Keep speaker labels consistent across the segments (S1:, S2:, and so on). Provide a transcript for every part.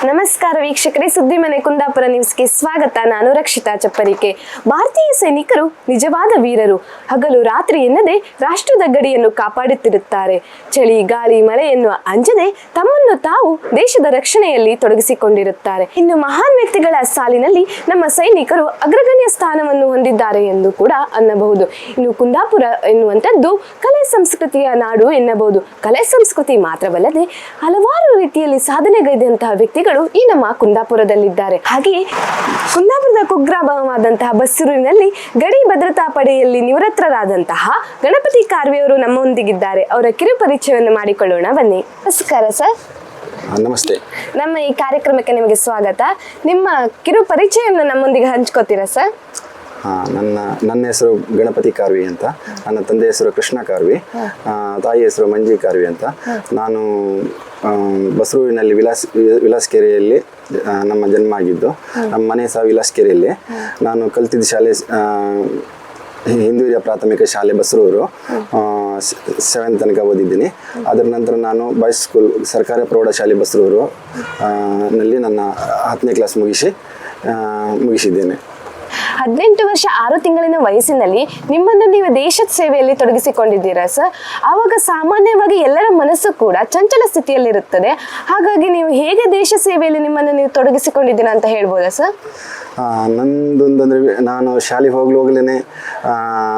S1: ನಮಸ್ಕಾರ ವೀಕ್ಷಕರೇ, ಸುದ್ದಿ ಮನೆ ಕುಂದಾಪುರ ನ್ಯೂಸ್ಗೆ ಸ್ವಾಗತ. ನಾನು ರಕ್ಷಿತಾ ಚಪ್ಪರಿಕೆ. ಭಾರತೀಯ ಸೈನಿಕರು ನಿಜವಾದ ವೀರರು. ಹಗಲು ರಾತ್ರಿ ಎನ್ನದೆ ರಾಷ್ಟ್ರದ ಗಡಿಯನ್ನು ಕಾಪಾಡುತ್ತಿರುತ್ತಾರೆ. ಚಳಿ ಗಾಳಿ ಮಳೆ ಎನ್ನುವ ಅಂಜದೆ ತಮ್ಮನ್ನು ತಾವು ದೇಶದ ರಕ್ಷಣೆಯಲ್ಲಿ ತೊಡಗಿಸಿಕೊಂಡಿರುತ್ತಾರೆ. ಇನ್ನು ಮಹಾನ್ ವ್ಯಕ್ತಿಗಳ ಸಾಲಿನಲ್ಲಿ ನಮ್ಮ ಸೈನಿಕರು ಅಗ್ರಗಣ್ಯ ಸ್ಥಾನವನ್ನು ಹೊಂದಿದ್ದಾರೆ ಎಂದು ಕೂಡ ಅನ್ನಬಹುದು. ಇನ್ನು ಕುಂದಾಪುರ ಎನ್ನುವಂಥದ್ದು ಕಲೆ ಸಂಸ್ಕೃತಿಯ ನಾಡು ಎನ್ನಬಹುದು. ಕಲೆ ಸಂಸ್ಕೃತಿ ಮಾತ್ರವಲ್ಲದೆ ಹಲವಾರು ರೀತಿಯಲ್ಲಿ ಸಾಧನೆಗೈದಂತಹ ವ್ಯಕ್ತಿಗಳು ಈ ನಮ್ಮ ಕುಂದಾಪುರದಲ್ಲಿದ್ದಾರೆ. ಹಾಗೆಯೇ ಕುಂದಾಪುರದ ಕುಗ್ರಾಮವಾದಂತಹ ಬಸ್ಸೂರಿನಲ್ಲಿ ಗಡಿ ಭದ್ರತಾ ಪಡೆಯಲ್ಲಿ ನಿವೃತ್ತರಾದಂತಹ ಗಣಪತಿ ಕಾರ್ವಿಯವರು ನಮ್ಮೊಂದಿಗಿದ್ದಾರೆ. ಅವರ ಕಿರು ಪರಿಚಯವನ್ನು ಮಾಡಿಕೊಳ್ಳೋಣ ಬನ್ನಿ. ನಮಸ್ಕಾರ ಸರ್.
S2: ನಮಸ್ತೆ.
S1: ನಮ್ಮ ಈ ಕಾರ್ಯಕ್ರಮಕ್ಕೆ ನಿಮಗೆ ಸ್ವಾಗತ. ನಿಮ್ಮ ಕಿರು ಪರಿಚಯವನ್ನು ನಮ್ಮೊಂದಿಗೆ ಹಂಚ್ಕೋತೀರಾ ಸರ್?
S2: ನನ್ನ ಹೆಸರು ಗಣಪತಿ ಕಾರ್ವಿ ಅಂತ. ನನ್ನ ತಂದೆ ಹೆಸರು ಕೃಷ್ಣ ಕಾರ್ವಿ, ತಾಯಿ ಹೆಸರು ಮಂಜಿ ಕಾರ್ವಿ ಅಂತ. ನಾನು ಬಸರೂರಿನಲ್ಲಿ ವಿಲಾಸ್ಕೆರೆಯಲ್ಲಿ ನಮ್ಮ ಜನ್ಮ ಆಗಿದ್ದು. ನಮ್ಮ ಮನೆ ಸಹ ವಿಲಾಸ್ಕೆರೆಯಲ್ಲಿ. ನಾನು ಕಲ್ತಿದ್ದ ಶಾಲೆ ಹಿಂದೂ ಹಿರಿಯ ಪ್ರಾಥಮಿಕ ಶಾಲೆ ಬಸರೂರು, 7th ತನಕ ಓದಿದ್ದೀನಿ. ಅದರ ನಂತರ ನಾನು ಬಾಯ್ಸ್ ಸ್ಕೂಲ್ ಸರ್ಕಾರಿ ಪ್ರೌಢಶಾಲೆ ಬಸರೂರು ನಲ್ಲಿ ನನ್ನ 10ನೇ ಕ್ಲಾಸ್ ಮುಗಿಸಿದ್ದೇನೆ.
S1: 18 ವರ್ಷ 6 ತಿಂಗಳಿನ ವಯಸ್ಸಿನಲ್ಲಿ ನಿಮ್ಮನ್ನು ನೀವು ದೇಶದ ಸೇವೆಯಲ್ಲಿ ತೊಡಗಿಸಿಕೊಂಡಿದ್ದೀರಾ ಸರ್. ಆವಾಗ ಸಾಮಾನ್ಯವಾಗಿ ಎಲ್ಲರ ಮನಸ್ಸು ಕೂಡ ಚಂಚಲ ಸ್ಥಿತಿಯಲ್ಲಿರುತ್ತದೆ. ಹಾಗಾಗಿ ನೀವು ಹೇಗೆ ದೇಶ ಸೇವೆಯಲ್ಲಿ ನಿಮ್ಮನ್ನು ನೀವು ತೊಡಗಿಸಿಕೊಂಡಿದ್ದೀರಾ ಅಂತ ಹೇಳ್ಬೋದಾ ಸರ್?
S2: ನಂದೊಂದಂದ್ರೆ, ನಾನು ಶಾಲೆಗೆ ಹೋಗ್ಲೇ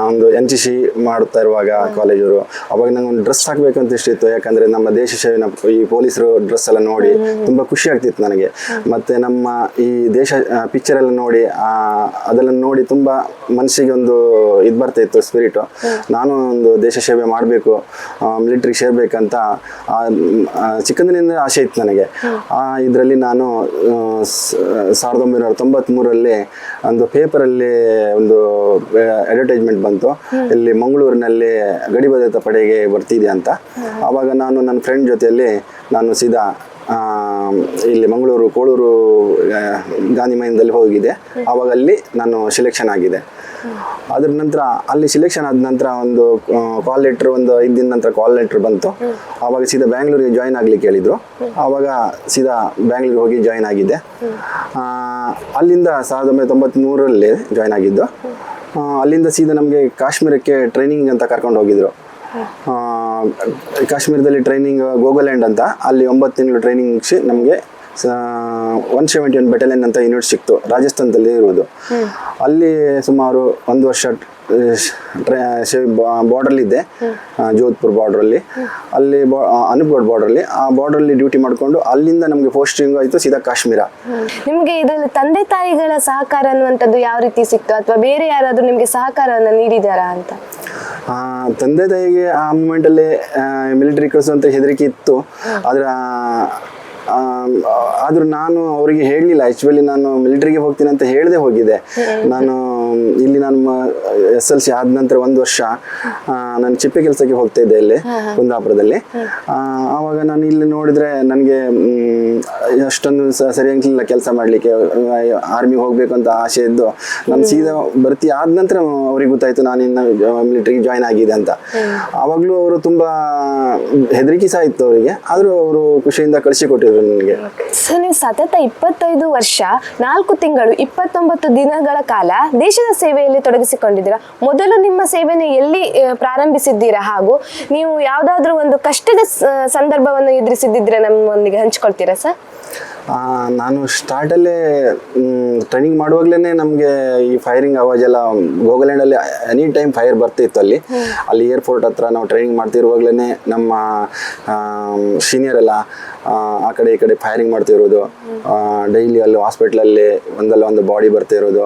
S2: ಒಂದು NCC ಮಾಡುತ್ತಾ ಇರುವಾಗ ಕಾಲೇಜವರು, ಅವಾಗ ನಂಗೆ ಒಂದು ಡ್ರೆಸ್ ಹಾಕಬೇಕಂತ ಇಷ್ಟಿತ್ತು. ಯಾಕಂದರೆ ನಮ್ಮ ದೇಶ ಸೇವೆನ ಈ ಪೊಲೀಸರು ಡ್ರೆಸ್ ಎಲ್ಲ ನೋಡಿ ತುಂಬ ಖುಷಿ ಆಗ್ತಿತ್ತು ನನಗೆ. ಮತ್ತು ನಮ್ಮ ಈ ದೇಶ ಪಿಕ್ಚರೆಲ್ಲ ನೋಡಿ ಅದೆಲ್ಲ ನೋಡಿ ತುಂಬ ಮನಸ್ಸಿಗೆ ಒಂದು ಇದು ಬರ್ತಾಯಿತ್ತು, ಸ್ಪಿರಿಟು. ನಾನು ಒಂದು ದೇಶ ಸೇವೆ ಮಾಡಬೇಕು, ಮಿಲಿಟ್ರಿಗೆ ಸೇರಬೇಕಂತ ಚಿಕ್ಕಂದಿನಿಂದ ಆಸೆ ಇತ್ತು ನನಗೆ. ಇದರಲ್ಲಿ ನಾನು 1993ರಲ್ಲಿ ಒಂದು ಪೇಪರಲ್ಲಿ ಒಂದು ಅಡ್ವರ್ಟೈಸ್ಮೆಂಟ್ ಬಂತು, ಇಲ್ಲಿ ಮಂಗಳೂರಿನಲ್ಲಿ ಗಡಿ ಭದ್ರತಾ ಪಡೆಗೆ ಬರ್ತಿದೆ ಅಂತ. ಆವಾಗ ನಾನು ನನ್ನ ಫ್ರೆಂಡ್ ಜೊತೆಯಲ್ಲಿ ನಾನು ಸೀದಾ ಇಲ್ಲಿ ಮಂಗಳೂರು ಕೋಳೂರು ಗಾಂಧಿ ಮೈದಾನದಲ್ಲಿ ಹೋಗಿದೆ. ಆವಾಗ ಅಲ್ಲಿ ನಾನು ಸೆಲೆಕ್ಷನ್ ಆಗಿದೆ. ಅದ್ರ ನಂತರ ಅಲ್ಲಿ ಸೆಲೆಕ್ಷನ್ ಆದ ನಂತರ ಒಂದು ಕಾಲ್ ಲೆಟ್ರ್, ಒಂದು 5 ದಿನ ನಂತರ ಕಾಲ್ ಲೆಟ್ರ್ ಬಂತು. ಆವಾಗ ಸೀದಾ ಬ್ಯಾಂಗ್ಳೂರಿಗೆ ಜಾಯ್ನ್ ಆಗ್ಲಿಕ್ಕೆ ಹೇಳಿದರು. ಆವಾಗ ಸೀದಾ ಬ್ಯಾಂಗ್ಳೂರಿಗೆ ಹೋಗಿ ಜಾಯ್ನ್ ಆಗಿದ್ದೆ. ಅಲ್ಲಿಂದ 1993ರಲ್ಲಿ ಜಾಯ್ನ್ ಆಗಿದ್ದು. ಅಲ್ಲಿಂದ ಸೀದಾ ನಮಗೆ ಕಾಶ್ಮೀರಕ್ಕೆ ಟ್ರೈನಿಂಗ್ ಅಂತ ಕರ್ಕೊಂಡು ಹೋಗಿದ್ರು. ಕಾಶ್ಮೀರದಲ್ಲಿ ಟ್ರೈನಿಂಗ್ ಗೋಗೋಲ್ಯಾಂಡ್ ಅಂತ, ಅಲ್ಲಿ 9 ತಿಂಗಳು ಟ್ರೈನಿಂಗ್ ಮುಗಿಸಿ ನಮಗೆ 171 ಬೆಟಾಲಿಯನ್ ಅಂತ ಯೂನಿಟ್ ಸಿಕ್ತು, ರಾಜಸ್ಥಾನದಲ್ಲಿ ಇರುವುದು. ಅಲ್ಲಿ ಸುಮಾರು 1 ವರ್ಷ ಬಾರ್ಡ್ರಲ್ಲಿದ್ದೆ, ಜೋಧ್ಪುರ್ ಬಾರ್ಡ್ರಲ್ಲಿ, ಅಲ್ಲಿ ಅನುಪ್ಗಢ್ ಬಾರ್ಡ್ರಲ್ಲಿ. ಆ ಬಾರ್ಡ್ರಲ್ಲಿ ಡ್ಯೂಟಿ ಮಾಡಿಕೊಂಡು ಅಲ್ಲಿಂದ ನಮಗೆ ಪೋಸ್ಟಿಂಗ್ ಆಯಿತು ಸೀದಾ ಕಾಶ್ಮೀರ.
S1: ನಿಮಗೆ ಇದರಲ್ಲಿ ತಂದೆ ತಾಯಿಗಳ ಸಹಕಾರ ಅನ್ನುವಂಥದ್ದು ಯಾವ ರೀತಿ ಸಿಕ್ತು, ಅಥವಾ ಬೇರೆ ಯಾರಾದರೂ ನಿಮಗೆ ಸಹಕಾರವನ್ನು ನೀಡಿದಾರಾ ಅಂತ?
S2: ತಂದೆ ತಾಯಿಗೆ ಆ ಮೂಮೆಂಟಲ್ಲಿ ಮಿಲಿಟರಿ ಕಳಿಸುವಂಥ ಹೆದರಿಕೆ ಇತ್ತು. ಆದರೂ ನಾನು ಅವರಿಗೆ ಹೇಳಲಿಲ್ಲ. ಆ್ಯಕ್ಚುಲಿ ನಾನು ಮಿಲಿಟ್ರಿಗೆ ಹೋಗ್ತೀನಿ ಅಂತ ಹೇಳದೆ ಹೋಗಿದ್ದೆ. ನಾನು SLC ಆದ ನಂತರ 1 ವರ್ಷ ನಾನು ಚಿಪ್ಪೆ ಕೆಲಸಕ್ಕೆ ಹೋಗ್ತಾ ಇದ್ದೆ ಇಲ್ಲಿ ಕುಂದಾಪುರದಲ್ಲಿ. ಆವಾಗ ನಾನು ಇಲ್ಲಿ ನೋಡಿದರೆ ನನಗೆ ಅಷ್ಟೊಂದು ಸರಿಯಾಗಿಲ್ಲ ಕೆಲಸ ಮಾಡಲಿಕ್ಕೆ. ಆರ್ಮಿಗೆ ಹೋಗಬೇಕು ಅಂತ ಆಸೆ ಇದ್ದು ನಾನು ಸೀದಾ ಭರ್ತಿ ಆದ ನಂತರ ಅವ್ರಿಗೆ ಗೊತ್ತಾಯಿತು ನಾನು ಇನ್ನು ಮಿಲಿಟ್ರಿಗೆ ಜಾಯ್ನ್ ಆಗಿದೆ ಅಂತ. ಆವಾಗಲೂ ಅವರು ತುಂಬ ಹೆದರಿಕೆ ಸಹ ಇತ್ತು ಅವರಿಗೆ, ಆದರೂ ಅವರು ಖುಷಿಯಿಂದ ಕಳಿಸಿಕೊಟ್ಟಿದ್ರು ನನಗೆ.
S1: ಸರ್, ನೀವು ಸತತ 25 ವರ್ಷ 4 ತಿಂಗಳು 29 ದಿನಗಳ ಕಾಲ ದೇಶದ ಸೇವೆಯಲ್ಲಿ ತೊಡಗಿಸಿಕೊಂಡಿದ್ದೀರಾ. ಮೊದಲು ನಿಮ್ಮ ಸೇವೆಯನ್ನು ಎಲ್ಲಿ ಪ್ರಾರಂಭಿಸಿದ್ದೀರಾ, ಹಾಗೂ ನೀವು ಯಾವುದಾದ್ರೂ ಒಂದು ಕಷ್ಟದ ಸಂದರ್ಭವನ್ನು ಎದುರಿಸಿದ್ದಿದ್ರೆ ನಮ್ಮೊಂದಿಗೆ ಹಂಚ್ಕೊಳ್ತೀರಾ ಸರ್?
S2: ನಾನು ಸ್ಟಾರ್ಟಲ್ಲೇ ಟ್ರೈನಿಂಗ್ ಮಾಡುವಾಗಲೇ ನಮಗೆ ಈ ಫೈರಿಂಗ್ ಅವಾಜೆಲ್ಲ ಗೋಗೋಲ್ಯಾಂಡಲ್ಲಿ ಎನಿ ಟೈಮ್ ಫೈರ್ ಬರ್ತಿತ್ತು. ಅಲ್ಲಿ ಏರ್ಪೋರ್ಟ್ ಹತ್ರ ನಾವು ಟ್ರೈನಿಂಗ್ ಮಾಡ್ತಿರುವಾಗಲೇ ನಮ್ಮ ಸೀನಿಯರ್ ಎಲ್ಲ ಆ ಕಡೆ ಈ ಕಡೆ ಫೈರಿಂಗ್ ಮಾಡ್ತಿರೋದು. ಡೈಲಿ ಅಲ್ಲಿ ಹಾಸ್ಪಿಟ್ಲಲ್ಲಿ ಒಂದಲ್ಲ ಒಂದು ಬಾಡಿ ಬರ್ತಿರೋದು.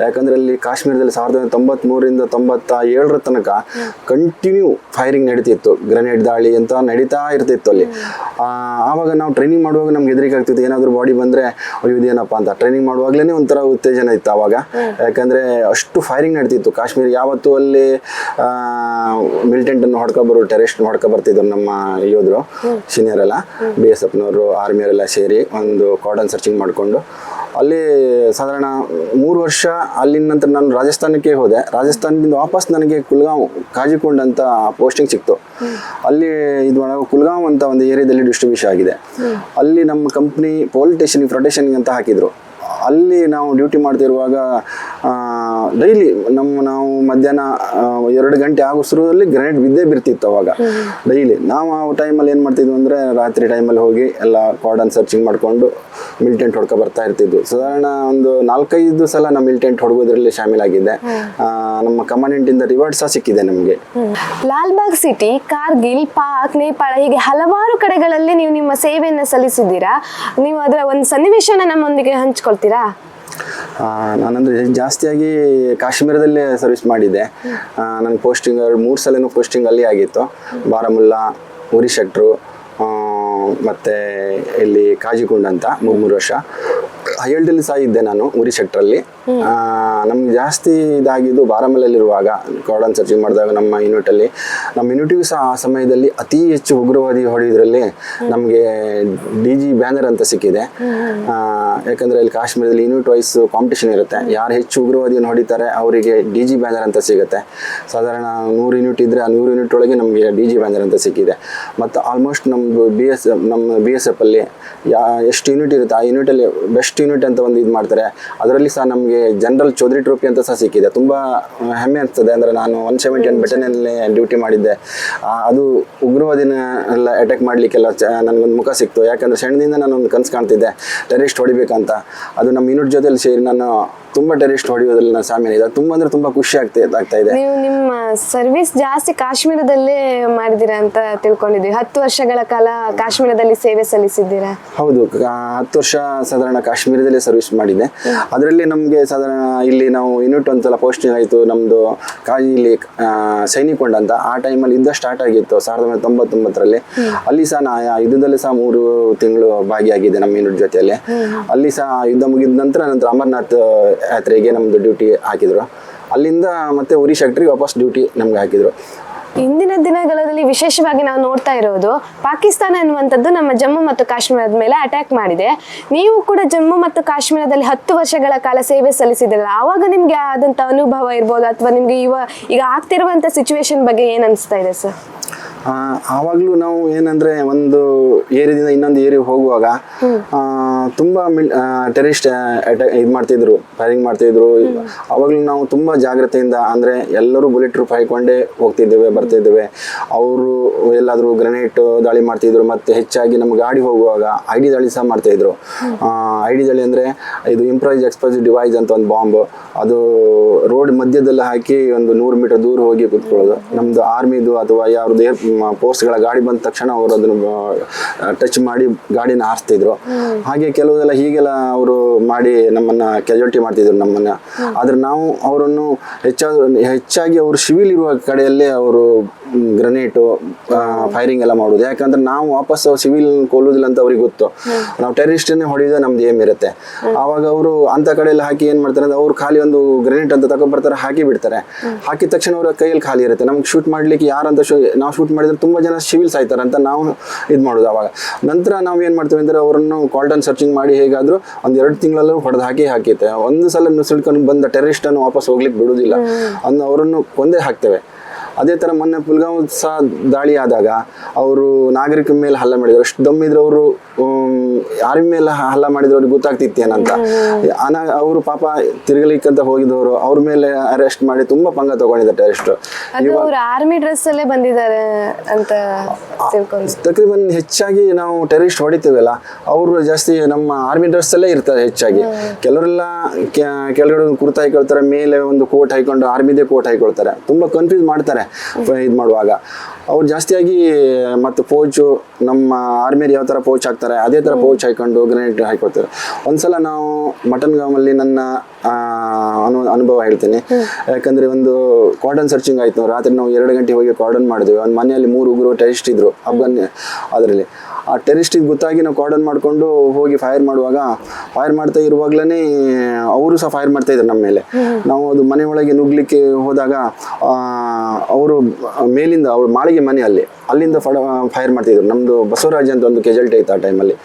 S2: ಯಾಕಂದರೆ ಅಲ್ಲಿ ಕಾಶ್ಮೀರದಲ್ಲಿ 1993ರಿಂದ 97 ತನಕ ಕಂಟಿನ್ಯೂ ಫೈರಿಂಗ್ ನಡೀತಿತ್ತು. ಗ್ರೆನೇಡ್ ದಾಳಿ ಅಂತ ನಡೀತಾ ಇರ್ತಿತ್ತು ಅಲ್ಲಿ. ಆವಾಗ ನಾವು ಟ್ರೈನಿಂಗ್ ಮಾಡುವಾಗ ನಮ್ಗೆ ಹೆದರಿಕೆ ಆಗ್ತಿತ್ತು, ಏನಾದರೂ ಬಾಡಿ ಬಂದರೆ ಅಯ್ಯೋ ಇದೇನಪ್ಪ ಅಂತ. ಟ್ರೈನಿಂಗ್ ಮಾಡುವಾಗಲೇ ಒಂಥರ ಉತ್ತೇಜನ ಇತ್ತು ಆವಾಗ. ಯಾಕಂದರೆ ಅಷ್ಟು ಫೈರಿಂಗ್ ನಡೀತಿತ್ತು ಕಾಶ್ಮೀರ. ಯಾವತ್ತೂ ಅಲ್ಲಿ ಮಿಲಿಟೆಂಟನ್ನು ಟೆರರಿಸ್ಟ್ ಹೊಡ್ಕೊಬರ್ತಿದ್ರು ನಮ್ಮ ಯೋಧರು ಸೀನಿಯರ್ ಎಲ್ಲ, BSFನವರು, ಆರ್ಮಿಯವರೆಲ್ಲ ಸೇರಿ ಒಂದು ಕಾರ್ಡನ್ ಸರ್ಚಿಂಗ್ ಮಾಡಿಕೊಂಡು ಅಲ್ಲಿ ಸಾಧಾರಣ 3 ವರ್ಷ. ಅಲ್ಲಿನ ನಂತರ ನಾನು ರಾಜಸ್ಥಾನಕ್ಕೆ ಹೋದೆ. ರಾಜಸ್ಥಾನದಿಂದ ವಾಪಸ್ ನನಗೆ ಕುಲ್ಗಾಂವ್ ಕಾಜಿಕೊಂಡ್ ಅಂತ ಪೋಸ್ಟಿಂಗ್ ಸಿಕ್ತು. ಅಲ್ಲಿ ಇದು ಕುಲ್ಗಾಂವ್ ಅಂತ ಒಂದು ಏರಿಯಾದಲ್ಲಿ ಡಿಸ್ಟ್ರಿಬ್ಯೂಷನ್ ಆಗಿದೆ. ಅಲ್ಲಿ ನಮ್ಮ ಕಂಪ್ನಿ ಪೊಲಿಟೇಷನ್ ಪ್ರೊಟೆಕ್ಷನ್ಗೆ ಅಂತ ಹಾಕಿದ್ರು. ಅಲ್ಲಿ ನಾವು ಡ್ಯೂಟಿ ಮಾಡ್ತಿರುವಾಗ ಡೈಲಿ ನಾವು ಮಧ್ಯಾಹ್ನ 2 ಗಂಟೆ ಆಗೋಷ್ಟರಲ್ಲಿ ಗ್ರೆನೇಡ್ ಬಿದ್ದೇ ಬಿರ್ತಿತ್ತು. ಅವಾಗ ಡೈಲಿ ನಾವು ಆ ಟೈಮಲ್ಲಿ ಏನು ಮಾಡ್ತಿದ್ವಿ ಅಂದರೆ ರಾತ್ರಿ ಟೈಮಲ್ಲಿ ಹೋಗಿ ಎಲ್ಲ ಕಾರ್ಡನ್ ಸರ್ಚಿಂಗ್ ಮಾಡಿಕೊಂಡು ಮಿಲಿಟೆಂಟ್ ಹೊಡ್ಕೊ ಬರ್ತಾ ಇರ್ತಿದ್ವು. ಸಾಧಾರಣ ಒಂದು 4-5 ಸಲ ನಾವು ಮಿಲಿಟೆಂಟ್ ಹೊಡ್ಗೋದ್ರಲ್ಲಿ ಶಾಮೀಲಾಗಿದ್ದೆ. ನಮ್ಮ ಕಮಾಂಡೆಂಟಿಂದ ರಿವಾರ್ಡ್ ಸಹ ಸಿಕ್ಕಿದೆ ನಮಗೆ.
S1: ಲಾಲ್ಬಾಗ್ ಸಿಟಿ, ಕಾರ್ಗಿಲ್, ಪಾಕ್, ನೇಪಾಳ ಹೀಗೆ ಹಲವಾರು ಕಡೆಗಳಲ್ಲಿ ನೀವು ನಿಮ್ಮ ಸೇವೆಯನ್ನು ಸಲ್ಲಿಸಿದ್ದೀರಾ. ನೀವು ಅದರ ಒಂದು ಸನ್ನಿವೇಶನ ನಮ್ಮೊಂದಿಗೆ ಹಂಚ್ಕೊಳ್ತೀರಾ?
S2: ನಾನಂದರೆ ಜಾಸ್ತಿಯಾಗಿ ಕಾಶ್ಮೀರದಲ್ಲೇ ಸರ್ವಿಸ್ ಮಾಡಿದ್ದೆ. ನನ್ನ ಪೋಸ್ಟಿಂಗ್ 3 ಸಲನೂ ಪೋಸ್ಟಿಂಗ್ ಅಲ್ಲಿ ಆಗಿತ್ತು. ಬಾರಾಮುಲ್ಲಾ, ಉರಿ ಸೆಕ್ಟ್ರು, ಮತ್ತು ಇಲ್ಲಿ ಕಾಜಿಕೊಂಡ್ ಅಂತ 3 ವರ್ಷ. ಹೈಯಲ್ಡಲ್ಲಿ ಸಹ ಇದ್ದೆ ನಾನು ಉರಿ ಸೆಕ್ಟ್ರಲ್ಲಿ. ನಮ್ಗೆ ಜಾಸ್ತಿ ಇದಾಗಿದ್ದು ಬಾರಾಮುಲ್ಲಲ್ಲಿರುವಾಗ ಕಾರ್ಡನ್ ಸರ್ಚಿಂಗ್ ಮಾಡಿದಾಗ ನಮ್ಮ ಯೂನಿಟಿಗೂ ಸಹ ಆ ಸಮಯದಲ್ಲಿ ಅತಿ ಹೆಚ್ಚು ಉಗ್ರವಾದಿ ಹೊಡೆಯೋದ್ರಲ್ಲಿ ನಮಗೆ DG ಬ್ಯಾನರ್ ಅಂತ ಸಿಕ್ಕಿದೆ. ಯಾಕಂದರೆ ಇಲ್ಲಿ ಕಾಶ್ಮೀರದಲ್ಲಿ ಯೂನಿಟ್ ವೈಸ್ ಕಾಂಪಿಟೇಷನ್ ಇರುತ್ತೆ. ಯಾರು ಹೆಚ್ಚು ಉಗ್ರವಾದಿಯನ್ನು ಹೊಡಿತಾರೆ ಅವರಿಗೆ DG ಬ್ಯಾನರ್ ಅಂತ ಸಿಗುತ್ತೆ. ಸಾಧಾರಣ 100 ಯೂನಿಟ್ ಇದ್ದರೆ ಆ 100 ಯೂನಿಟ್ ಒಳಗೆ ನಮಗೆ DG ಬ್ಯಾನರ್ ಅಂತ ಸಿಕ್ಕಿದೆ. ಮತ್ತು ಆಲ್ಮೋಸ್ಟ್ ನಮ್ಮದು BSF ಅಲ್ಲಿ ಎಷ್ಟು ಯೂನಿಟ್ ಇರುತ್ತೆ ಆ ಯೂನಿಟಲ್ಲಿ ಬೆಸ್ಟ್ ಯೂನಿಟ್ ಅಂತ ಒಂದು ಇದು ಮಾಡ್ತಾರೆ. ಅದರಲ್ಲಿ ಸಹ ನಮಗೆ ಜನರಲ್ ಚೌಧರಿ ಟ್ರೋಫಿ ಅಂತ ಸಹ ಸಿಕ್ಕಿದೆ. ತುಂಬ ಹೆಮ್ಮೆ ಅನಿಸ್ತದೆ. ಅಂದರೆ ನಾನು 171 ಬೆಟಲಿಯನ್ನಲ್ಲಿ ಡ್ಯೂಟಿ ಮಾಡಿದ್ದೆ. ಅದು ಉಗ್ರವಾದಿನ ಎಲ್ಲ ಅಟ್ಯಾಕ್ ಮಾಡಲಿಕ್ಕೆಲ್ಲ ನನಗೊಂದು ಮುಖ ಸಿಕ್ತು. ಯಾಕಂದರೆ ಸಣ್ಣದಿಂದ ನಾನೊಂದು ಕನಸು ಕಾಣ್ತಿದ್ದೆ ಟೆರರಿಸ್ಟ್ ಹೊಡಿಬೇಕಂತ. ಅದು ನಮ್ಮ ಯೂನಿಟ್ ಜೊತೆಲಿ ಸೇರಿ ನಾನು ತುಂಬ ಟೆರರಿಸ್ಟ್ ಹೊಡೆಯೋದ್ರಲ್ಲಿ ನಾನು ಸಾಮಾನ್ಯ ತುಂಬ ಅಂದರೆ ತುಂಬ ಖುಷಿ ಆಗ್ತಾ ಇದೆ.
S1: ನೀವು ನಿಮ್ಮ ಸರ್ವಿಸ್ ಜಾಸ್ತಿ ಕಾಶ್ಮೀರದಲ್ಲೇ ಮಾಡಿದ್ದೀರಾ ಅಂತ ತಿಳ್ಕೊಂಡಿದ್ವಿ. 10 ವರ್ಷಗಳ ಕಾಲ ಕಾಶ್ಮೀರದಲ್ಲಿ ಸೇವೆ ಸಲ್ಲಿಸಿದ್ದೀರಾ?
S2: ಹೌದು, 10 ವರ್ಷ ಸಾಧಾರಣ ಕಾಶ್ಮೀರದಲ್ಲೇ ಸರ್ವಿಸ್ ಮಾಡಿದ್ದೆ. ಅದರಲ್ಲಿ ನಮಗೆ ಸಾಧಾರಣ ಇಲ್ಲಿ ನಾವು ಯೂನಿಟ್ ಒಂದ್ಸಲ ಪೋಸ್ಟಿಂಗ್ ಆಯಿತು. ನಮ್ಮದು ಇಲ್ಲಿ ಸೈನಿಕೊಂಡ್ ಅಂತ ಆ ಟೈಮಲ್ಲಿ ಯುದ್ಧ ಸ್ಟಾರ್ಟ್ ಆಗಿತ್ತು 1999ರಲ್ಲಿ. ಅಲ್ಲಿ ಸಹ ಯುದ್ಧದಲ್ಲಿ ಸಹ 3 ತಿಂಗಳು ಭಾಗಿಯಾಗಿದೆ ನಮ್ಮ ಯೂನಿಟ್ ಜೊತೆಯಲ್ಲಿ. ಅಲ್ಲಿ ಸಹ ಯುದ್ಧ ಮುಗಿದ ನಂತರ ಅಮರ್ನಾಥ್ ಯಾತ್ರೆಗೆ ನಮ್ಮದು ಡ್ಯೂಟಿ ಹಾಕಿದ್ರು. ಅಲ್ಲಿಂದ ಮತ್ತೆ ಉರಿ ಸೆಕ್ಟ್ರಿಗೆ ವಾಪಸ್ ಡ್ಯೂಟಿ ನಮ್ಗೆ ಹಾಕಿದ್ರು.
S1: ಇಂದಿನ ದಿನಗಳಲ್ಲಿ ವಿಶೇಷವಾಗಿ ನಾವು ನೋಡ್ತಾ ಇರೋದು ಪಾಕಿಸ್ತಾನ ಎನ್ನುವಂಥದ್ದು ನಮ್ಮ ಜಮ್ಮು ಮತ್ತು ಕಾಶ್ಮೀರದ ಮೇಲೆ ಅಟ್ಯಾಕ್ ಮಾಡಿದೆ. ನೀವು ಕೂಡ ಜಮ್ಮು ಮತ್ತು ಕಾಶ್ಮೀರದಲ್ಲಿ 10 ವರ್ಷಗಳ ಕಾಲ ಸೇವೆ ಸಲ್ಲಿಸಿದ್ರಲ್ಲ, ಆವಾಗ ನಿಮ್ಗೆ ಆದಂಥ ಅನುಭವ ಇರ್ಬೋದು ಅಥವಾ ನಿಮ್ಗೆ ಈಗ ಆಗ್ತಿರುವಂಥ ಸಿಚುವೇಶನ್ ಬಗ್ಗೆ ಏನು ಅನಿಸ್ತಾ ಇದೆ ಸರ್?
S2: ಆವಾಗಲೂ ನಾವು ಏನಂದರೆ ಒಂದು ಏರಿಯಾದಿಂದ ಇನ್ನೊಂದು ಏರಿಯಾಗೆ ಹೋಗುವಾಗ ತುಂಬ ಟೆರರಿಸ್ಟ್ ಇದು ಮಾಡ್ತಿದ್ರು, ಫೈರಿಂಗ್ ಮಾಡ್ತಿದ್ರು. ಆವಾಗಲೂ ನಾವು ತುಂಬ ಜಾಗ್ರತೆಯಿಂದ, ಅಂದರೆ ಎಲ್ಲರೂ ಬುಲೆಟ್ ಪ್ರೂಫ್ ಹಾಕೊಂಡೇ ಬರ್ತಿದ್ದೇವೆ. ಅವರು ಎಲ್ಲಾದರೂ ಗ್ರೆನೇಟ್ ದಾಳಿ ಮಾಡ್ತಿದ್ರು. ಮತ್ತು ಹೆಚ್ಚಾಗಿ ನಮ್ಮ ಗಾಡಿ ಹೋಗುವಾಗ ID ದಾಳಿ ಸಹ ಮಾಡ್ತಾಯಿದ್ರು. ID ದಾಳಿ ಅಂದರೆ ಇದು ಇಂಪ್ರೈಸ್ ಎಕ್ಸ್ಪ್ಲೋಸಿವ್ ಡಿವೈಸ್ ಅಂತ ಒಂದು ಬಾಂಬ್. ಅದು ರೋಡ್ ಮಧ್ಯದಲ್ಲಿ ಹಾಕಿ ಒಂದು 100 ಮೀಟರ್ ದೂರ ಹೋಗಿ ಕೂತ್ಕೊಳ್ಳೋದು. ನಮ್ಮದು ಆರ್ಮಿದು ಅಥವಾ ಯಾವ್ದು ಪೋಸ್ಟ್ಗಳ ಗಾಡಿ ಬಂದ ತಕ್ಷಣ ಅವರು ಅದನ್ನು ಟಚ್ ಮಾಡಿ ಗಾಡಿನ ಹಾರಿಸ್ತಿದ್ರು. ಹಾಗೆ ಕೆಲವುದೆಲ್ಲ ಹೀಗೆಲ್ಲ ಅವರು ಮಾಡಿ ನಮ್ಮನ್ನ ಕ್ಯಾಜುಯಾಲಿಟಿ ಮಾಡ್ತಿದ್ರು ನಮ್ಮನ್ನ. ಆದ್ರೆ ನಾವು ಅವರನ್ನು ಹೆಚ್ಚಾಗಿ ಅವರು ಸಿವಿಲ್ ಇರುವ ಕಡೆಯಲ್ಲೇ ಅವರು ಗ್ರನೇಟು ಫೈರಿಂಗ್ ಎಲ್ಲ ಮಾಡೋದು. ಯಾಕಂದ್ರೆ ನಾವು ವಾಪಸ್ ಸಿವಿಲ್ ಕೊಲ್ಲುವುದಿಲ್ಲ ಅಂತ ಅವ್ರಿಗೆ ಗೊತ್ತು. ನಾವು ಟೆರರಿಸ್ಟನ್ನೇ ಹೊಡೆಯೋದು ನಮ್ದು ಏಮ್ ಇರುತ್ತೆ. ಆವಾಗ ಅವರು ಅಂತ ಕಡೆಯಲ್ಲಿ ಹಾಕಿ ಏನು ಮಾಡ್ತಾರೆ ಅಂದ್ರೆ ಅವ್ರು ಖಾಲಿ ಒಂದು ಗ್ರೆನೇಟ್ ಅಂತ ತಗೊಂಡ್ಬರ್ತಾರೆ, ಹಾಕಿ ಬಿಡ್ತಾರೆ. ಹಾಕಿದ ತಕ್ಷಣ ಅವರ ಕೈಯಲ್ಲಿ ಖಾಲಿ ಇರುತ್ತೆ. ನಮ್ಗೆ ಶೂಟ್ ಮಾಡ್ಲಿಕ್ಕೆ ಯಾರಂತ ನಾವು ಶೂಟ್ ಮಾಡಿದ್ರೆ ತುಂಬಾ ಜನ ಸಿವಿಲ್ಸ್ ಆಯ್ತಾರೆ ಅಂತ ನಾವು ಇದು ಮಾಡೋದು. ಅವಾಗ ನಂತರ ನಾವು ಏನು ಮಾಡ್ತೀವಿ ಅಂದ್ರೆ ಅವರನ್ನು ಕಾರ್ಡನ್ ಸರ್ಚಿಂಗ್ ಮಾಡಿ ಹೇಗಾದ್ರೂ 1-2 ತಿಂಗಳಲ್ಲೂ ಹೊಡೆದು ಹಾಕಿತ್ತೆ. ಒಂದು ಸಲ ನುಸುಳ್ಕೊಂಡು ಬಂದ ಟೆರರಿಸ್ಟ್ ಅನ್ನು ವಾಪಸ್ ಹೋಗ್ಲಿಕ್ಕೆ ಬಿಡುವುದಿಲ್ಲ. ಅವರನ್ನು ಕೊಂದೇ ಹಾಕ್ತೇವೆ. ಅದೇ ಥರ ಮೊನ್ನೆ ಪುಲ್ಗಾಂವ್ ಸಹ ದಾಳಿ ಆದಾಗ ಅವರು ನಾಗರಿಕರ ಮೇಲೆ ಹಲ್ಲೆ ಮಾಡಿದ್ರು. ಅಷ್ಟು ದಮ್ಮಿದ್ರು ಅವರು ಆರ್ಮಿ ಮೇಲೆ ಹಲ್ಲೆ ಮಾಡಿದ್ರು, ಅವ್ರಿಗೆ ಗೊತ್ತಾಗ್ತಿತ್ತೇನಂತ. ಅವರು ಪಾಪ ತಿರುಗಲಿಕ್ಕಂತ ಹೋಗಿದವರು ಅವ್ರ ಮೇಲೆ ಅರೆಸ್ಟ್ ಮಾಡಿ ತುಂಬಾ ಪಂಗ ತಗೊಂಡಿದ್ದಾರೆ ಟೆರರಿಸ್ಟ್.
S1: ಆರ್ಮಿ ಡ್ರೆಸ್ ಅಲ್ಲೇ ಬಂದಿದ್ದಾರೆ ಅಂತ
S2: ತಕ್ರೀಬನ್ ಹೆಚ್ಚಾಗಿ ನಾವು ಟೆರರಿಸ್ಟ್ ಹೊಡಿತೀವಲ್ಲ, ಅವರು ಜಾಸ್ತಿ ನಮ್ಮ ಆರ್ಮಿ ಡ್ರೆಸ್ ಅಲ್ಲೇ ಇರ್ತಾರೆ ಹೆಚ್ಚಾಗಿ. ಕೆಲವರೆಲ್ಲ ಕೆಳಗಡೆ ಒಂದು ಕುರ್ತಾ ಹಾಕೊಳ್ತಾರೆ, ಮೇಲೆ ಒಂದು ಕೋಟ್ ಹಾಕೊಂಡು ಆರ್ಮಿದೇ ಕೋಟ್ ಹಾಕೊಳ್ತಾರೆ. ತುಂಬಾ ಕನ್ಫ್ಯೂಸ್ ಮಾಡ್ತಾರೆ ಇದು ಮಾಡುವಾಗ. ಅವ್ರು ಜಾಸ್ತಿಯಾಗಿ ಮತ್ತು ಪೋಚು ನಮ್ಮ ಆರ್ಮಿಯಲ್ಲಿ ಯಾವ ಥರ ಪೋಚ್ ಹಾಕ್ತಾರೆ ಅದೇ ಥರ ಪೋಚ್ ಹಾಕೊಂಡು ಗ್ರೆನೇಡ್ ಹಾಕೊಳ್ತಾರೆ. ಒಂದ್ಸಲ ನಾವು ಮಟನ್ ಗಾಮಲ್ಲಿ ನನ್ನ ಅನುಭವ ಹೇಳ್ತೀನಿ. ಯಾಕಂದ್ರೆ ಒಂದು ಕಾರ್ಡನ್ ಸರ್ಚಿಂಗ್ ಆಯ್ತು. ರಾತ್ರಿ ನಾವು 2 ಗಂಟೆ ಹೋಗಿ ಕಾರ್ಡನ್ ಮಾಡಿದ್ವಿ. ಒಂದು ಮನೆಯಲ್ಲಿ 3 ಉಗ್ರರು ಟೆರರಿಸ್ಟ್ ಇದ್ರು ಅಫ್ಘಾನ್. ಅದರಲ್ಲಿ ಆ ಟೆರರಿಸ್ಟಿಗೆ ಗೊತ್ತಾಗಿ ನಾವು ಕಾರ್ಡನ್ ಮಾಡಿಕೊಂಡು ಹೋಗಿ ಫೈರ್ ಮಾಡುವಾಗ ಫೈರ್ ಮಾಡ್ತಾ ಇರುವಾಗ್ಲೇ ಅವರು ಸಹ ಫೈರ್ ಮಾಡ್ತಾ ಇದ್ರು ನಮ್ಮ ಮೇಲೆ. ನಾವು ಅದು ಮನೆ ಒಳಗೆ ನುಗ್ಲಿಕ್ಕೆ ಹೋದಾಗ ಅವರು ಮೇಲಿಂದ ಅವ್ರ ಮಾಳಿಗೆ ಮನೆ ಅಲ್ಲಿಂದ ಫೈರ್ ಮಾಡ್ತಿದ್ರು. ನಮ್ಮದು ಬಸವರಾಜ್ ಅಂತ ಒಂದು ಕೆಜಲ್ಟಿ ಆಯ್ತು ಆ ಟೈಮಲ್ಲಿ.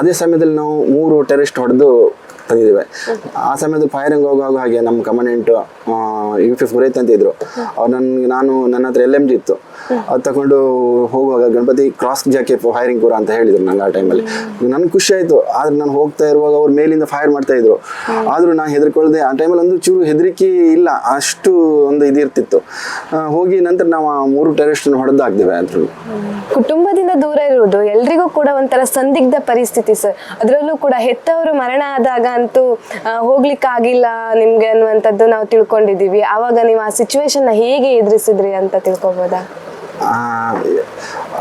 S2: ಅದೇ ಸಮಯದಲ್ಲಿ ನಾವು 3 ಟೆರರಿಸ್ಟ್ ಹೊಡೆದು ತಂದಿದ್ದೇವೆ. ಆ ಸಮಯದಲ್ಲಿ ಫೈರಿಂಗ್ ಹೋಗುವಾಗ ಹಾಗೆ ನಮ್ಮ ಕಮಾಂಡೆಂಟ್ UP ಪುರೈತ್ ಅಂತ ಇದ್ರು. ಅವ್ರು ನನ್ನ ಹತ್ರ LMG ಇತ್ತು, ಅದು ತಗೊಂಡು ಹೋಗುವಾಗ ಗಣಪತಿ ಕ್ರಾಸ್ ಜಾಕೆ ಫೈರಿಂಗ್ ಪೂರ ಅಂತ ಹೇಳಿದ್ರು ನಂಗೆ ಆ ಟೈಮಲ್ಲಿ. ನನ್ಗೆ ಖುಷಿ ಆಯಿತು. ಆದರೆ ನಾನು ಹೋಗ್ತಾ ಇರುವಾಗ ಅವ್ರು ಮೇಲಿಂದ ಫೈರ್ ಮಾಡ್ತಾ ಇದ್ರು. ಆದರೂ ನಾನು ಹೆದರ್ಕೊಳ್ದೆ. ಆ ಟೈಮಲ್ಲಿ ಒಂದು ಚೂರು ಹೆದರಿಕೆ ಇಲ್ಲ, ಅಷ್ಟು ಒಂದು ಇದಿರ್ತಿತ್ತು. ಹೋಗಿ ನಂತರ ನಾವು 3 ಟೆರರಿಸ್ಟನ್ನು ಹೊಡೆದಾಕ್ತೇವೆ ಅಂತ.
S1: ಕುಟುಂಬದಿಂದ ದೂರ ಇರುವುದು ಎಲ್ರಿಗೂ ಕೂಡ ಒಂಥರ ಸಂದಿಗ್ಧ ಪರಿಸ್ಥಿತಿ ಸರ್. ಅದರಲ್ಲೂ ಕೂಡ ಹೆತ್ತವರು ಮರಣ ಆದಾಗ ಅಂತೂ ಹೋಗ್ಲಿಕ್ಕಾಗಿಲ್ಲ ನಿಮ್ಗೆ ಅನ್ನುವಂಥದ್ದು ನಾವು ತಿಳ್ಕೊಂಡಿದ್ದೀವಿ. ಆವಾಗ ನೀವು ಆ ಸಿಚುವೇಶನ್ ಹೇಗೆ ಎದುರಿಸಿದ್ರಿ ಅಂತ ತಿಳ್ಕೊಬೋದಾ?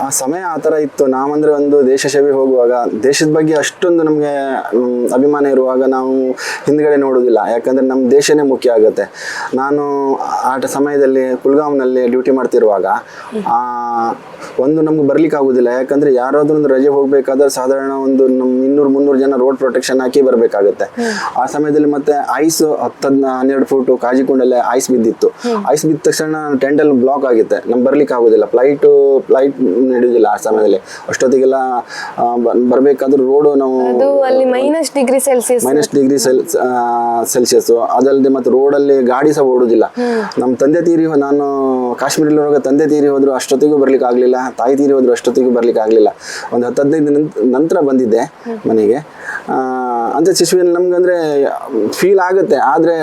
S2: ಆ ಸಮಯ ಆ ಥರ ಇತ್ತು. ನಾವಂದರೆ ಒಂದು ದೇಶ ಸೇವೆ ಹೋಗುವಾಗ ದೇಶದ ಬಗ್ಗೆ ಅಷ್ಟೊಂದು ನಮಗೆ ಅಭಿಮಾನ ಇರುವಾಗ ನಾವು ಹಿಂದ್ಗಡೆ ನೋಡೋದಿಲ್ಲ. ಯಾಕಂದರೆ ನಮ್ಮ ದೇಶನೇ ಮುಖ್ಯ ಆಗುತ್ತೆ. ನಾನು ಆ ಸಮಯದಲ್ಲಿ ಕುಲ್ಗಾಮ್ನಲ್ಲಿ ಡ್ಯೂಟಿ ಮಾಡ್ತಿರುವಾಗ ಒಂದು ನಮ್ಗೆ ಬರ್ಲಿಕ್ಕೆ ಆಗೋದಿಲ್ಲ. ಯಾಕಂದರೆ ಯಾರಾದ್ರೂ ಒಂದು ರಜೆ ಹೋಗಬೇಕಾದ್ರೆ ಸಾಧಾರಣ ಒಂದು ನಮ್ಮ 200-300 ಜನ ರೋಡ್ ಪ್ರೊಟೆಕ್ಷನ್ ಹಾಕಿ ಬರಬೇಕಾಗುತ್ತೆ. ಆ ಸಮಯದಲ್ಲಿ ಮತ್ತೆ ಐಸ್ 10-12 ಫೂಟ್ ಕಾಜಿಕೊಂಡಲ್ಲೇ ಐಸ್ ಬಿದ್ದಿತ್ತು. ಐಸ್ ಬಿದ್ದ ತಕ್ಷಣ ಟೆಂಟಲ್ಲಿ ಬ್ಲಾಕ್ ಆಗುತ್ತೆ, ನಮ್ಗೆ ಬರ್ಲಿಕ್ಕೆ ಆಗೋದಿಲ್ಲ. ಫ್ಲೈಟ್ ನಡೆಯೋದಿಲ್ಲ ಆ ಸಮಯದಲ್ಲಿ. ಅಷ್ಟೊತ್ತಿಗೆಲ್ಲ ಬರಬೇಕಾದ್ರೂ ರೋಡು ನಾವು
S1: -ಡಿಗ್ರಿ
S2: ಸೆಲ್ಸಿಯಸ್ ಅದಲ್ಲದೆ ಮತ್ತೆ ರೋಡಲ್ಲಿ ಗಾಡಿ ಸಹ ಓಡೋದಿಲ್ಲ. ನಮ್ಮ ತಂದೆ ತೀರಿ, ನಾನು ಕಾಶ್ಮೀರಲ್ಲಿರುವಾಗ ತಂದೆ ತೀರಿ ಹೋದ್ರು ಅಷ್ಟೊತ್ತಿಗೂ ಬರ್ಲಿಕ್ಕೆ ಆಗಲಿಲ್ಲ, ತಾಯಿ ತೀರಿ ಹೋದ್ರು ಅಷ್ಟೊತ್ತಿಗೂ ಬರ್ಲಿಕ್ಕೆ ಆಗಲಿಲ್ಲ. ಒಂದು 10-15 ದಿನ ನಂತರ ಬಂದಿದ್ದೆ ಮನೆಗೆ. ಅಂತ ಸಿಚುವೇಶನ್ ನಮ್ಗೆ ಅಂದರೆ ಫೀಲ್ ಆಗುತ್ತೆ. ಆದರೆ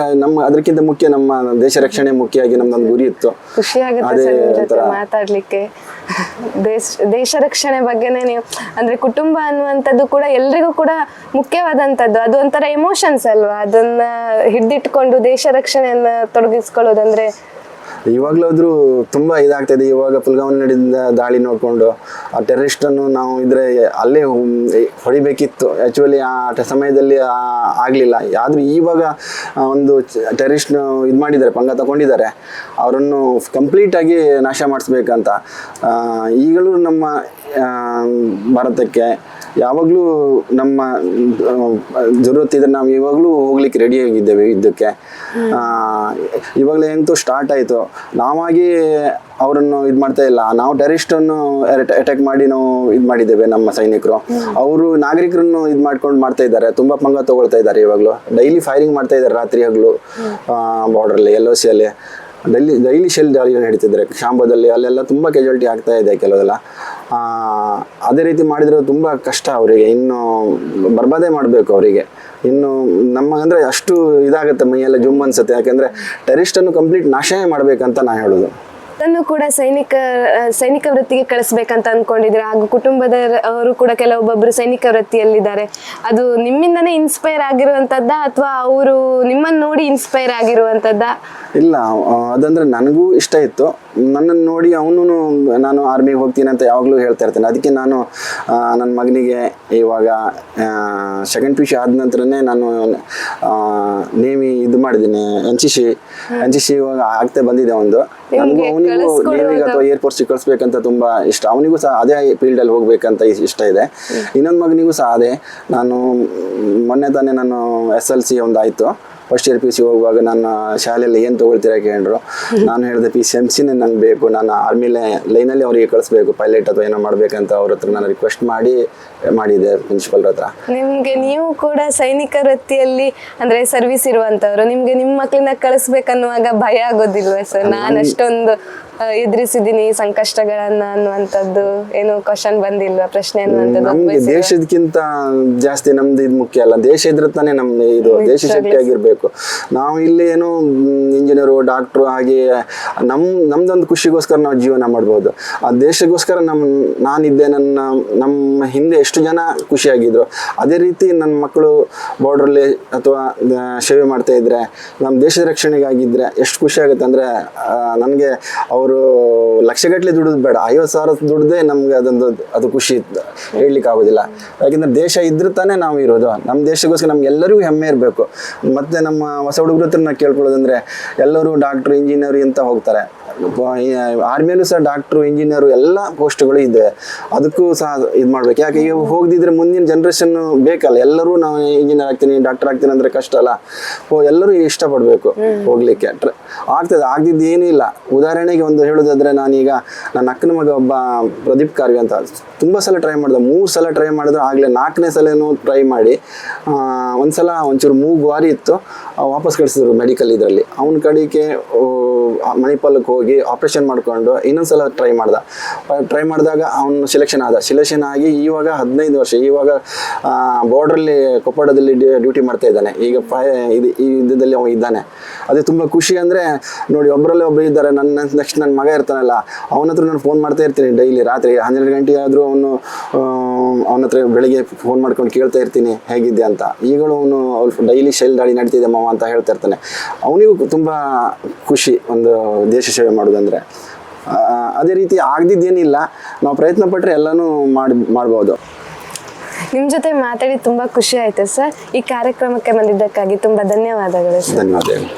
S2: ಅದಕ್ಕಿಂತ ಮುಖ್ಯ ನಮ್ಮ ದೇಶ ರಕ್ಷಣೆ ಮುಖ್ಯವಾಗಿ ನಮ್ದೊಂದು ಗುರಿ ಇತ್ತು.
S1: ಖುಷಿ ಆಗುತ್ತೆ ಮಾತಾಡ್ಲಿಕ್ಕೆ. ದೇಶ ರಕ್ಷಣೆ ಬಗ್ಗೆನೇ ನೀವು ಅಂದ್ರೆ ಕುಟುಂಬ ಅನ್ನುವಂಥದ್ದು ಕೂಡ ಎಲ್ರಿಗೂ ಕೂಡ ಮುಖ್ಯವಾದಂಥದ್ದು. ಅದು ಒಂಥರ ಎಮೋಷನ್ಸ್ ಅಲ್ವಾ? ಅದನ್ನ ಹಿಡಿದಿಟ್ಕೊಂಡು ದೇಶ ರಕ್ಷಣೆಯನ್ನ ತೊಡಗಿಸ್ಕೊಳ್ಳೋದಂದ್ರೆ
S2: ಇವಾಗಲಾದ್ರೂ ತುಂಬ ಇದಾಗ್ತಾಯಿದೆ. ಇವಾಗ ಪುಲ್ಗಾಮ್ ನಡೆದ ದಾಳಿ ನೋಡಿಕೊಂಡು ಆ ಟೆರರಿಸ್ಟನ್ನು ನಾವು ಇದ್ರೆ ಅಲ್ಲೇ ಹೊಡಿಬೇಕಿತ್ತು. ಆ್ಯಕ್ಚುಲಿ ಆ ಸಮಯದಲ್ಲಿ ಆಗಲಿಲ್ಲ. ಆದರೂ ಇವಾಗ ಒಂದು ಟೆರರಿಸ್ಟ್ ಇದು ಮಾಡಿದ್ದಾರೆ, ಪಂಗ ತಗೊಂಡಿದ್ದಾರೆ. ಅವರನ್ನು ಕಂಪ್ಲೀಟಾಗಿ ನಾಶ ಮಾಡಿಸ್ಬೇಕಂತ ಈಗಲೂ ನಮ್ಮ ಭಾರತಕ್ಕೆ ಯಾವಾಗಲೂ ನಮ್ಮ ಜರೂರತ್ತಿದ್ರೆ ನಾವು ಇವಾಗಲೂ ಹೋಗ್ಲಿಕ್ಕೆ ರೆಡಿಯಾಗಿದ್ದೇವೆ ಯುದ್ಧಕ್ಕೆ. ಇವಾಗಲೇ ಎಂತೂ ಸ್ಟಾರ್ಟ್ ಆಯಿತು. ನಾವಾಗಿ ಅವರನ್ನು ಇದು ಮಾಡ್ತಾ ಇಲ್ಲ. ನಾವು ಟೆರರಿಸ್ಟನ್ನು ಅಟ್ಯಾಕ್ ಮಾಡಿ ನಾವು ಇದು ಮಾಡಿದ್ದೇವೆ. ನಮ್ಮ ಸೈನಿಕರು ಅವರು ನಾಗರಿಕರನ್ನು ಇದು ಮಾಡ್ತಾ ಇದ್ದಾರೆ. ತುಂಬ ಪಂಗ ತಗೊಳ್ತಾ ಇದ್ದಾರೆ. ಇವಾಗಲೂ ಡೈಲಿ ಫೈರಿಂಗ್ ಮಾಡ್ತಾ ಇದ್ದಾರೆ, ರಾತ್ರಿ ಹಗಲು ಬಾರ್ಡ್ರಲ್ಲಿ LOC ಅಲ್ಲಿ ಡೈಲಿ ಶೆಲ್ ದಾಳಿ ನಡೀತಿದ್ದಾರೆ. ಶಾಂಬದಲ್ಲಿ ಅಲ್ಲೆಲ್ಲ ತುಂಬ ಕ್ಯಾಜುಯಾಲಿಟಿ ಆಗ್ತಾ ಇದೆ ಕೆಲವೆಲ್ಲ. ಅದೇ ರೀತಿ ಮಾಡಿದರೆ ತುಂಬ ಕಷ್ಟ ಅವರಿಗೆ. ಇನ್ನು ಬರ್ಬಾದೇ ಮಾಡಬೇಕು ಅವರಿಗೆ. ಇನ್ನು ನಮಗಂದರೆ ಅಷ್ಟು ಇದಾಗುತ್ತೆ, ಮೈಯೆಲ್ಲ ಜುಮ್ ಅನ್ಸುತ್ತೆ. ಯಾಕೆಂದರೆ ಟೆರರಿಸ್ಟನ್ನು ಕಂಪ್ಲೀಟ್ ನಾಶನೇ ಮಾಡಬೇಕಂತ ನಾನು ಹೇಳೋದು.
S1: ಅದನ್ನು ಕೂಡ ಸೈನಿಕ ವೃತ್ತಿಗೆ ಕಳಿಸ್ಬೇಕಂತ ಅನ್ಕೊಂಡಿದ್ರೆ, ಹಾಗೂ ಕುಟುಂಬದ ಅವರು ಕೂಡ ಕೆಲವೊಬ್ಬೊಬ್ರು ಸೈನಿಕ ವೃತ್ತಿಯಲ್ಲಿದ್ದಾರೆ. ಅದು ನಿಮ್ಮಿಂದನೇ ಇನ್ಸ್ಪೈರ್ ಆಗಿರುವಂಥದ್ದಾ ಅಥವಾ ಅವರು ನಿಮ್ಮನ್ನು ನೋಡಿ ಇನ್ಸ್ಪೈರ್ ಆಗಿರುವಂಥದ್ದಾ?
S2: ಇಲ್ಲ, ಅದಂದರೆ ನನಗೂ ಇಷ್ಟ ಇತ್ತು. ನನ್ನನ್ನು ನೋಡಿ ಅವನು ನಾನು ಆರ್ಮಿಗೆ ಹೋಗ್ತೀನಿ ಅಂತ ಯಾವಾಗಲೂ ಹೇಳ್ತಾ ಇರ್ತೇನೆ. ಅದಕ್ಕೆ ನಾನು ನನ್ನ ಮಗನಿಗೆ ಇವಾಗ 2nd PUC ಆದ ನಂತರನೇ ನಾನು ನೇವಿ ಇದು ಮಾಡಿದ್ದೀನಿ. NCC ಇವಾಗ ಆಗ್ತಾ ಬಂದಿದೆ ಒಂದು. ನನಗೂ ಅವನಿಗೂ ನೇವಿಗೆ ಅಥವಾ ಏರ್ಫೋರ್ಸಿಗೆ ಕಳಿಸ್ಬೇಕಂತ ತುಂಬ ಇಷ್ಟ. ಅವನಿಗೂ ಸಹ ಅದೇ ಫೀಲ್ಡಲ್ಲಿ ಹೋಗ್ಬೇಕಂತ ಇಷ್ಟ ಇದೆ. ಇನ್ನೊಂದು ಮಗನಿಗೂ ಸಹ ಅದೇ. ನಾನು ಮೊನ್ನೆ ತಾನೇ ನಾನು SLC ಒಂದು ಆಯಿತು. ಫಸ್ಟ್ ಇಯರ್ PUC ಹೋಗುವಾಗ ನನ್ನ ಶಾಲೆಯಲ್ಲಿ ಏನು ತೊಗೊಳ್ತೀರಾ ಕೇಳಿದ್ರು. ನಾನು ಹೇಳಿದೆ PCMCನೇ ನಂಗೆ ಬೇಕು, ನಾನು ಆರ್ಮಿಲೇ ಲೈನಲ್ಲಿ ಅವರಿಗೆ ಕಳಿಸ್ಬೇಕು, ಪೈಲಟ್ ಅಥವಾ ಏನೋ ಮಾಡಬೇಕಂತ ಅವ್ರ ಹತ್ರ ನಾನು ರಿಕ್ವೆಸ್ಟ್ ಮಾಡಿದೆ ಪ್ರಿನ್ಸಿಪಲ್ ಹತ್ರ.
S1: ನಿಮಗೆ ನೀವು ಕೂಡ ಸೈನಿಕ ವೃತ್ತಿಯಲ್ಲಿ ಅಂದರೆ ಸರ್ವಿಸ್ ಇರುವಂಥವ್ರು, ನಿಮಗೆ ನಿಮ್ಮ ಮಕ್ಕಳನ್ನ ಕಳಿಸ್ಬೇಕನ್ನುವಾಗ ಭಯ ಆಗೋದಿಲ್ವ ಸರ್? ನಾನು ಅಷ್ಟೊಂದು ಎದುರಿಸಿದ್ದೀನಿ ಸಂಕಷ್ಟಗಳನ್ನ ಅನ್ನುವಂಥದ್ದು ಏನು ಕ್ವಶನ್ ಬಂದಿಲ್ವಾ, ಪ್ರಶ್ನೆ ಅನ್ನುವಂಥದ್ದು?
S2: ನಮ್ಗೆ ದೇಶದಕ್ಕಿಂತ ಜಾಸ್ತಿ ನಮ್ದು ಇದು ಮುಖ್ಯ ಅಲ್ಲ. ದೇಶ ಇದ್ರೆ ತಾನೇ ನಮ್ದು ಇದು ದೇಶ ಶಕ್ತಿ ಆಗಿರ್ಬೇಕು. ನಾವು ಇಲ್ಲಿ ಏನು ಇಂಜಿನಿಯರು, ಡಾಕ್ಟ್ರು ಹಾಗೆ ನಮ್ದೊಂದು ಖುಷಿಗೋಸ್ಕರ ನಾವು ಜೀವನ ಮಾಡ್ಬೋದು. ಆ ದೇಶಕ್ಕೋಸ್ಕರ ನಾನಿದ್ದೆ, ನಮ್ಮ ಹಿಂದೆ ಎಷ್ಟು ಜನ ಖುಷಿಯಾಗಿದ್ರು, ಅದೇ ರೀತಿ ನನ್ನ ಮಕ್ಕಳು ಬಾರ್ಡ್ರಲ್ಲಿ ಅಥವಾ ಸೇವೆ ಮಾಡ್ತಾ ಇದ್ರೆ, ನಮ್ಮ ದೇಶದ ರಕ್ಷಣೆಗಾಗಿದ್ದರೆ ಎಷ್ಟು ಖುಷಿ ಆಗುತ್ತೆ ಅಂದರೆ, ನನಗೆ ಅವರು ಲಕ್ಷಗಟ್ಟಲೆ ದುಡಿದು ಬೇಡ, 50,000 ದುಡ್ದೇ ನಮ್ಗೆ ಅದು ಖುಷಿ ಹೇಳಲಿಕ್ಕೆ ಆಗೋದಿಲ್ಲ. ಯಾಕೆಂದರೆ ದೇಶ ಇದ್ರೆ ತಾನೇ ನಾವು ಇರೋದು. ನಮ್ಮ ದೇಶಕ್ಕೋಸ್ಕರ ನಮ್ಗೆಲ್ಲರಿಗೂ ಹೆಮ್ಮೆ ಇರಬೇಕು. ಮತ್ತು ನಮ್ಮ ಹೊಸ ಹುಡುಗರ ಹತ್ರ ನಾವು ಕೇಳ್ಕೊಳ್ಳೋದಂದರೆ, ಎಲ್ಲರೂ ಡಾಕ್ಟ್ರು, ಇಂಜಿನಿಯರ್ ಅಂತ ಹೋಗ್ತಾರೆ. ಆರ್ಮಿಯಲ್ಲೂ ಸಹ ಡಾಕ್ಟ್ರು ಇಂಜಿನಿಯರು ಎಲ್ಲ ಪೋಸ್ಟ್ಗಳು ಇದೆ, ಅದಕ್ಕೂ ಸಹ ಇದು ಮಾಡ್ಬೇಕು. ಯಾಕೆ ಈಗ ಹೋಗದಿದ್ರೆ ಮುಂದಿನ ಜನ್ರೇಷನ್ ಬೇಕಲ್ಲ, ಎಲ್ಲರೂ ನಾವು ಇಂಜಿನಿಯರ್ ಆಗ್ತೀನಿ ಡಾಕ್ಟರ್ ಆಗ್ತೀನಿ ಅಂದ್ರೆ ಕಷ್ಟ ಅಲ್ಲ. ಎಲ್ಲರೂ ಇಷ್ಟಪಡಬೇಕು ಹೋಗ್ಲಿಕ್ಕೆ. ಆಗ್ತದೆ, ಆಗದಿದ್ದು ಏನೂ ಇಲ್ಲ. ಉದಾಹರಣೆಗೆ ಒಂದು ಹೇಳೋದಾದ್ರೆ, ನಾನೀಗ ನನ್ನ ಅಕ್ಕನ ಮಗ ಒಬ್ಬ ಪ್ರದೀಪ್ ಕಾರ್ವಿ ಅಂತ ತುಂಬ ಸಲ ಟ್ರೈ ಮಾಡಿದೆ, 3 ಸಲ ಟ್ರೈ ಮಾಡಿದ್ರೆ ಆಗಲೇ 4ನೇ ಸಲನೂ ಟ್ರೈ ಮಾಡಿ ಒಂದ್ಸಲ ಒಂಚೂರು ಮೂಗು ವಾರಿ ಇತ್ತು, ವಾಪಸ್ ಕಳಿಸಿದ್ರು ಮೆಡಿಕಲ್ ಇದರಲ್ಲಿ. ಅವನ ಕಡೆಗೆ ಮಣಿಪಾಲಕ್ಕೆ ಹೋಗಿ ಆಪ್ರೇಷನ್ ಮಾಡಿಕೊಂಡು ಇನ್ನೊಂದ್ಸಲ ಟ್ರೈ ಮಾಡಿದಾಗ ಅವನು ಸೆಲೆಕ್ಷನ್ ಆಗಿ ಇವಾಗ 15 ವರ್ಷ ಇವಾಗ ಬಾರ್ಡ್ರಲ್ಲಿ ಕೊಪ್ಪಳದಲ್ಲಿ ಡ್ಯೂಟಿ ಮಾಡ್ತಾ ಇದ್ದಾನೆ. ಈಗ ಈ ಯುದ್ಧದಲ್ಲಿ ಅವ ಇದ್ದಾನೆ. ಅದೇ ತುಂಬ ಖುಷಿ ಅಂದರೆ ನೋಡಿ, ಒಬ್ಬರಲ್ಲಿ ಒಬ್ಬರು ಇದ್ದಾರೆ. ನೆಕ್ಸ್ಟ್ ನನ್ನ ಮಗ ಇರ್ತಾನಲ್ಲ, ಅವನ ಹತ್ರ ನಾನು ಫೋನ್ ಮಾಡ್ತಾ ಇರ್ತೀನಿ ಡೈಲಿ. ರಾತ್ರಿ 12 ಗಂಟೆ ಆದರೂ ಅವನ ಹತ್ರ ಬೆಳಿಗ್ಗೆ ಫೋನ್ ಮಾಡ್ಕೊಂಡು ಕೇಳ್ತಾ ಇರ್ತೀನಿ ಹೇಗಿದ್ದೆ ಅಂತ. ಈಗಲೂ ಅವನು ಡೈಲಿ ಶೆಲ್ ದಾಳಿ ನಡೀತಿದೆ ಮಾವ ಅಂತ ಹೇಳ್ತಾ ಇರ್ತಾನೆ. ಅವನಿಗೂ ತುಂಬ ಖುಷಿ ಒಂದು ದೇಶ ಸೇವೆ ಮಾಡೋದಂದರೆ. ಅದೇ ರೀತಿ ಆಗದಿದ್ದೇನಿಲ್ಲ, ನಾವು ಪ್ರಯತ್ನ ಪಟ್ಟರೆ ಎಲ್ಲನೂ ಮಾಡ್ಬೋದು.
S1: ನಿಮ್ಮ ಜೊತೆ ಮಾತಾಡಿ ತುಂಬ ಖುಷಿ ಆಯಿತು ಸರ್. ಈ ಕಾರ್ಯಕ್ರಮಕ್ಕೆ ಬಂದಿದ್ದಕ್ಕಾಗಿ ತುಂಬ ಧನ್ಯವಾದಗಳು ಸರ್.
S2: ಧನ್ಯವಾದಗಳು.